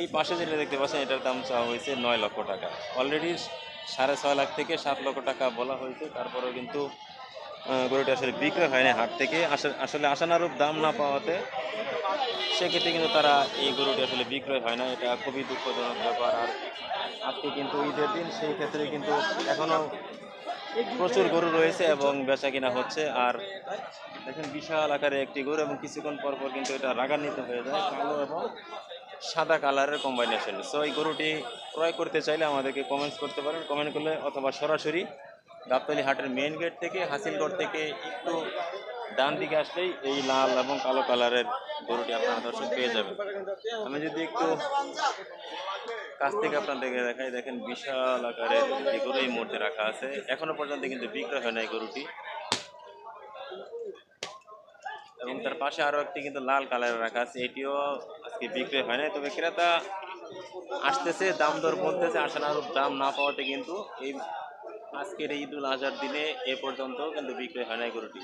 এই পাশে যেটা দেখতে পাচ্ছেন এটার দাম চাওয়া হয়েছে 9 লক্ষ টাকা। অলরেডি 6.5 লাখ থেকে 7 লক্ষ টাকা বলা হয়েছে, তারপরেও কিন্তু গরুটি আসলে বিক্রয় হয়নি হাট থেকে। আসলে আশানুরূপ দাম না পাওয়াতে সেক্ষেত্রে কিন্তু তারা এই গরুটি আসলে বিক্রয় হয় না। এটা খুবই দুঃখজনক ব্যাপার। আর আজকে কিন্তু ঈদের দিন, সেই ক্ষেত্রে কিন্তু এখনো প্রচুর গরু রয়েছে এবং বেচা কিনা হচ্ছে। আর দেখেন বিশাল আকারে একটি গরু, এবং কিছুক্ষণ পর পর কিন্তু এটা রাগান্বিত হয়ে যায়, কালো এবং সাদা কালারের কম্বাইনেশন। সো এই গরুটি ক্রয় করতে চাইলে আমাদেরকে কমেন্টস করতে পারেন, কমেন্ট করলে, অথবা সরাসরি গাবতলী হাটের মেইন গেট থেকে, হাসিলগড় থেকে একটু ডান দিকে আসলেই এই লাল এবং কালো কালারের গরুটি আপনারা দর্শক পেয়ে যাবেন। আমি যদি একটু কাছ থেকে আপনাদেরকে দেখাই, দেখেন বিশাল আকারের একটি গরু এই মুহূর্তে রাখা আছে, এখনো পর্যন্ত কিন্তু বিক্রয় হয় না এই গরুটি। এবং তার পাশে আরো একটি কিন্তু লাল কালারের রাখা আছে, এটিও আজকে বিক্রয় হয় না। তবে ক্রেতা আসতেছে, দাম দর বলতেছে, আশানুরূপ দাম না পাওয়াতে কিন্তু এই আজকের এই ঈদুল আজহার দিনে এ পর্যন্ত কিন্তু বিক্রয় হয় না এই গরুটি।